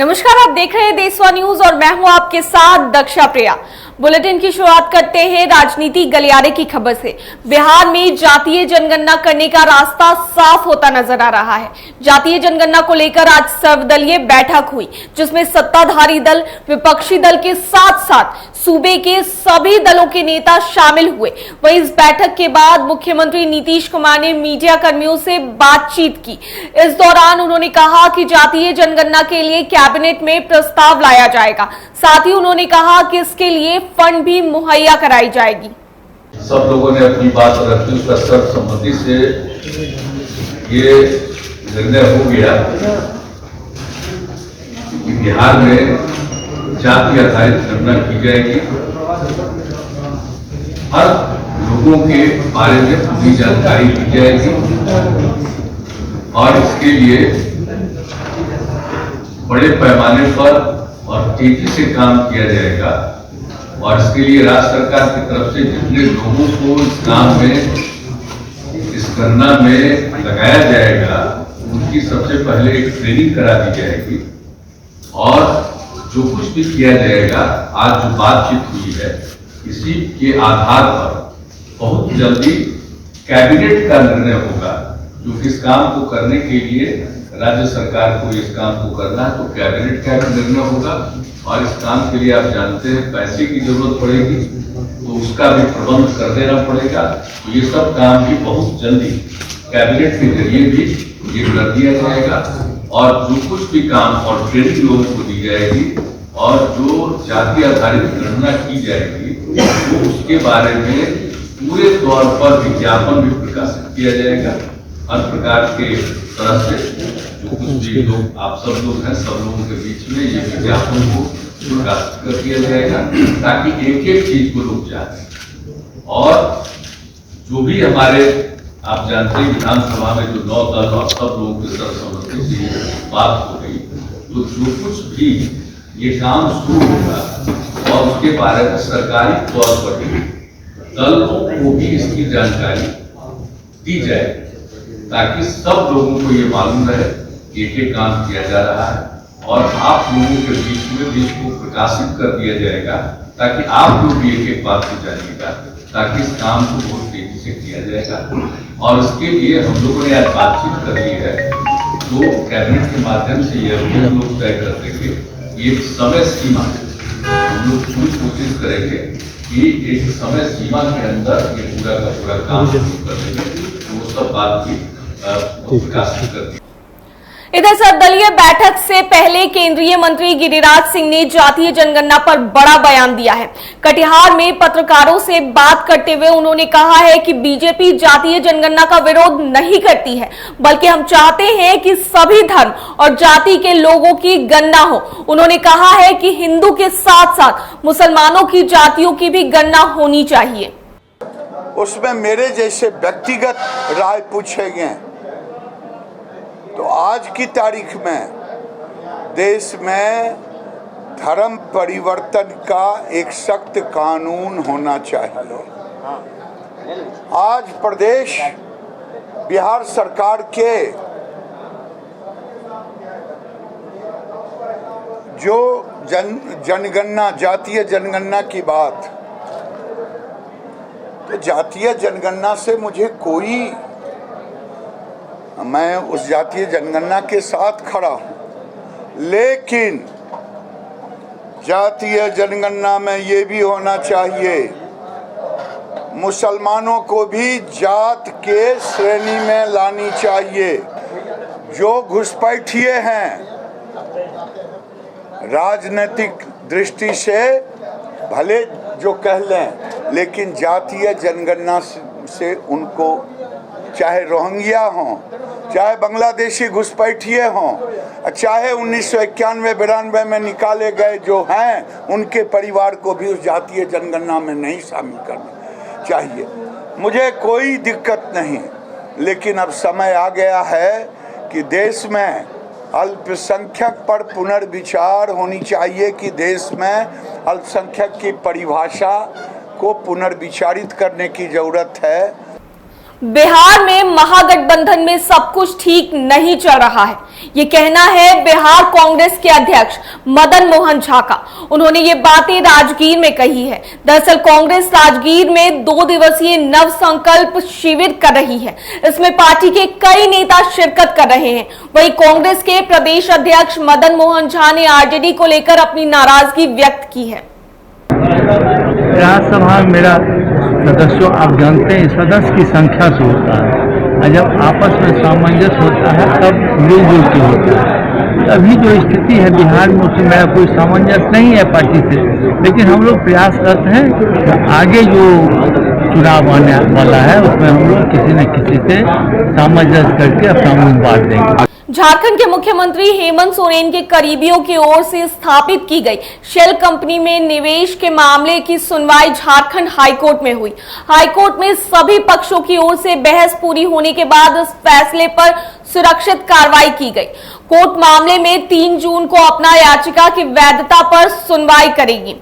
नमस्कार, आप देख रहे हैं देशवा न्यूज और मैं हूं आपके साथ दक्षा प्रिया। बुलेटिन की शुरुआत करते हैं राजनीति गलियारे की खबर से। बिहार में जातीय जनगणना करने का रास्ता साफ होता नजर आ रहा है। जातीय जनगणना को लेकर आज सर्वदलीय बैठक हुई, जिसमें सत्ताधारी दल, विपक्षी दल के साथ साथ सूबे के सभी दलों के नेता शामिल हुए। वहीं इस बैठक के बाद मुख्यमंत्री नीतीश कुमार ने मीडिया कर्मियों से बातचीत की। इस दौरान उन्होंने कहा कि जातीय जनगणना के लिए कैबिनेट में प्रस्ताव लाया जाएगा। साथ ही उन्होंने कहा कि इसके लिए फंड भी मुहैया कराई जाएगी। सब लोगों ने अपनी बात रखी, उसका सर्वसम्मति से ये निर्णय हो गया कि बिहार में जाति आधारित गणना की जाएगी। हर लोगों के बारे में पूरी जानकारी दी जाएगी और इसके लिए बड़े पैमाने पर और तेजी से काम किया जाएगा। और इसके लिए राज्य सरकार की तरफ से जितने लोगों को इस काम में, इस गणना में लगाया जाएगा, उनकी सबसे पहले एक ट्रेनिंग करा दी जाएगी। और जो कुछ भी किया जाएगा, आज जो बातचीत हुई है, इसी के आधार पर बहुत जल्दी कैबिनेट का निर्णय होगा, जो इस काम को करने के लिए राज्य सरकार को इस काम को करना है, तो कैबिनेट का निर्णय होगा। और इस काम के लिए आप जानते हैं पैसे की जरूरत पड़ेगी, तो उसका भी प्रबंध कर देना पड़ेगा। तो ये सब काम भी बहुत जल्दी कैबिनेट के जरिए भी ये कर दिया जाएगा। और जो कुछ भी काम और ट्रेनिंग लोगों को दी जाएगी और जो जाति आधारित गणना की जाएगी, तो उसके बारे में पूरे तौर पर विज्ञापन भी प्रकाशित किया जाएगा। हर प्रकार के तरह से जो कुछ भी लोग, आप सब लोग हैं, सब लोगों के बीच में ये विज्ञापन को प्रकाशित कर दिया जाएगा, ताकि एक एक चीज को लोग जाने। और जो भी हमारे, आप जानते हैं विधानसभा में जो 9 दल और सब लोगों के सर्वसम्मति से बात हो गई, तो जो कुछ भी ये काम शुरू होगा और उसके बारे में सरकारी तौर पर दलों को भी इसकी जानकारी दी जाए, ताकि सब लोगों को ये मालूम रहे कि एक काम किया जा रहा है। और आप लोगों के बीच में भी इसको प्रकाशित कर दिया जाएगा, ताकि आप लोग भी एक बात को जानिएगा, ताकि इस काम को बहुत तेजी से किया जाएगा। और इसके लिए हम लोगों ने आज बातचीत कर ली है, तो कैबिनेट के माध्यम से ये हम लोग तय कर देंगे। एक समय सीमा हम लोग पूरी कोशिश करेंगे कि एक समय सीमा के अंदर ये पूरा का पूरा काम शुरू कर देंगे। तो वो सब बात की प्रकाशित कर दी। इधर सर्वदलीय बैठक से पहले केंद्रीय मंत्री गिरिराज सिंह ने जातीय जनगणना पर बड़ा बयान दिया है। कटिहार में पत्रकारों से बात करते हुए उन्होंने कहा है कि बीजेपी जातीय जनगणना का विरोध नहीं करती है, बल्कि हम चाहते हैं कि सभी धर्म और जाति के लोगों की गणना हो। उन्होंने कहा है कि हिंदू के साथ साथ मुसलमानों की जातियों की भी गणना होनी चाहिए। उसमें मेरे जैसे व्यक्तिगत राय पूछे गए, तो आज की तारीख में देश में धर्म परिवर्तन का एक सख्त कानून होना चाहिए। आज प्रदेश बिहार सरकार के जो जनगणना, जातीय जनगणना की बात, तो जातीय जनगणना से मुझे कोई, मैं उस जातीय जनगणना के साथ खड़ा हूं, लेकिन जातीय जनगणना में ये भी होना चाहिए मुसलमानों को भी जात के श्रेणी में लानी चाहिए। जो घुसपैठिए हैं, राजनीतिक दृष्टि से भले जो कह लें, लेकिन जातीय जनगणना से उनको, चाहे रोहिंग्या हों, चाहे बांग्लादेशी घुसपैठिए हों, चाहे 1991-92 में निकाले गए जो हैं, उनके परिवार को भी उस जातीय जनगणना में नहीं शामिल करना चाहिए। मुझे कोई दिक्कत नहीं, लेकिन अब समय आ गया है कि देश में अल्पसंख्यक पर पुनर्विचार होनी चाहिए, कि देश में अल्पसंख्यक की परिभाषा को पुनर्विचारित करने की जरूरत है। बिहार में महागठबंधन में सब कुछ ठीक नहीं चल रहा है, ये कहना है बिहार कांग्रेस के अध्यक्ष मदन मोहन झा का। उन्होंने ये बातें राजगीर में कही है। दरअसल कांग्रेस राजगीर में 2 दिवसीय नव संकल्प शिविर कर रही है। इसमें पार्टी के कई नेता शिरकत कर रहे हैं। वहीं कांग्रेस के प्रदेश अध्यक्ष मदन मोहन झा ने आरजेडी को लेकर अपनी नाराजगी व्यक्त की है। राज्यसभा मेरा सदस्यों आप जानते हैं सदस्य की संख्या से होता है, और जब आपस में सामंजस्य होता है तब मिलजुल के होता है। अभी जो स्थिति है बिहार में उसमें मेरा कोई सामंजस्य नहीं है पार्टी से, लेकिन हम लोग प्रयास करते हैं कि आगे जो चुनाव आने वाला है उसमें हम लोग किसी न किसी से सामंजस्य करके अपना उम्मीदवार देंगे। झारखंड के मुख्यमंत्री हेमंत सोरेन के करीबियों की ओर से स्थापित की गई शेल कंपनी में निवेश के मामले की सुनवाई झारखंड हाईकोर्ट में हुई। हाईकोर्ट में सभी पक्षों की ओर से बहस पूरी होने के बाद इस फैसले पर सुरक्षित कार्रवाई की गई। कोर्ट मामले में 3 जून को अपना याचिका की वैधता पर सुनवाई करेगी।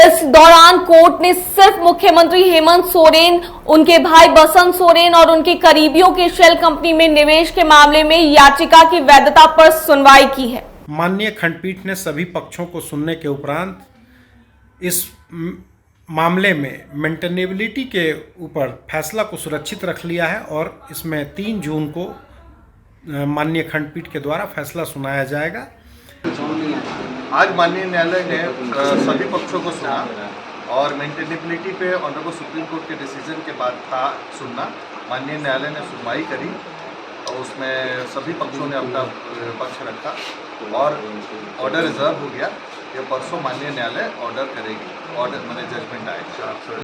इस दौरान कोर्ट ने सिर्फ मुख्यमंत्री हेमंत सोरेन, उनके भाई बसंत सोरेन और उनके करीबियों के शेल कंपनी में निवेश के मामले में याचिका की वैधता पर सुनवाई की है। माननीय खंडपीठ ने सभी पक्षों को सुनने के उपरांत इस मामले में मेंटेनेबिलिटी के ऊपर फैसला को सुरक्षित रख लिया है और इसमें 3 जून को माननीय खंडपीठ के द्वारा फैसला सुनाया जाएगा। आज माननीय न्यायालय ने सभी पक्षों को सुना और मेंटेनेबिलिटी पे ऑनरेबल सुप्रीम कोर्ट के डिसीजन के बाद था सुनना। माननीय न्यायालय ने सुनवाई करी और उसमें सभी पक्षों ने अपना पक्ष रखा और ऑर्डर रिजर्व हो गया। ये परसों माननीय न्यायालय ऑर्डर करेगी, ऑर्डर माने जजमेंट आएगा।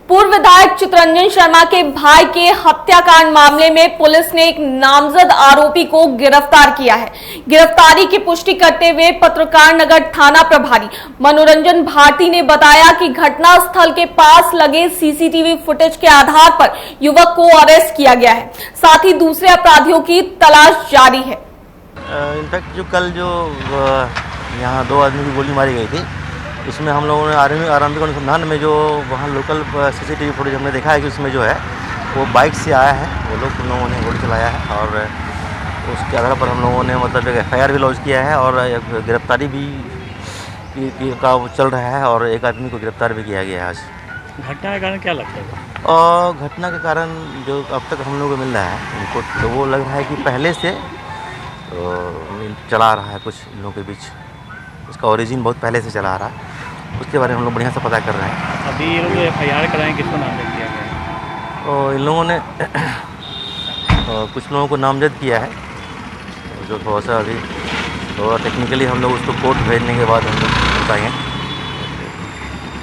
पूर्व विधायक चितरंजन शर्मा के भाई के हत्याकांड मामले में पुलिस ने एक नामजद आरोपी को गिरफ्तार किया है। गिरफ्तारी की पुष्टि करते हुए पत्रकार नगर थाना प्रभारी मनोरंजन भारती ने बताया कि घटनास्थल के पास लगे सीसीटीवी फुटेज के आधार पर युवक को अरेस्ट किया गया है। साथ ही दूसरे अपराधियों की तलाश जारी है। इनफैक्ट जो कल यहाँ 2 आदमी की गोली मारी गई थी, उसमें हम लोगों ने आरंभिक अनुसंधान में जो वहाँ लोकल सीसीटीवी फुटेज हमने देखा है कि उसमें जो है वो बाइक से आया है, वो लोग उन लोगों ने गोली चलाया है और उसके आधार पर हम लोगों ने मतलब एक FIR भी लॉन्च किया है और गिरफ्तारी भी का चल रहा है और एक आदमी को गिरफ्तार भी किया गया है आज। घटना के कारण क्या लगता है? और घटना के कारण जो अब तक हम लोग को मिल रहा है उनको, तो वो लग रहा है कि पहले से चला रहा है कुछ इन लोगों के बीच, उसका ओरिजिन बहुत पहले से चला आ रहा है। उसके बारे में हम लोग बढ़िया से पता कर रहे हैं। अभी ये लोग FIR कराएं, किसको नामजद किया गया है? और इन लोगों ने कुछ लोगों को नामजद किया है जो थोड़ा सा अभी थोड़ा टेक्निकली हम लोग उसको कोर्ट भेजने के बाद हम लोग बताएंगे।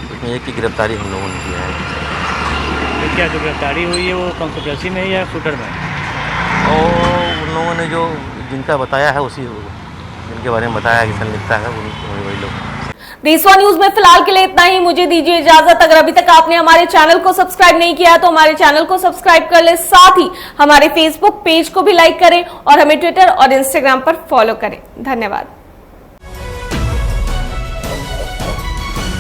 उसमें एक की गिरफ्तारी हम लोगों ने किया है। तो क्या जो गिरफ्तारी हुई है वो कंस्पिरेसी में है या शूटर में? और उन लोगों ने जो जिनका बताया है उसी जिनके बारे में बताया कि संलिप्तता है वही लोग। देशवा न्यूज में फिलहाल के लिए इतना ही। मुझे दीजिए इजाजत। अगर अभी तक आपने हमारे चैनल को सब्सक्राइब नहीं किया तो हमारे चैनल को सब्सक्राइब कर ले, साथ ही हमारे फेसबुक पेज को भी लाइक करें और हमें ट्विटर और इंस्टाग्राम पर फॉलो करें। धन्यवाद।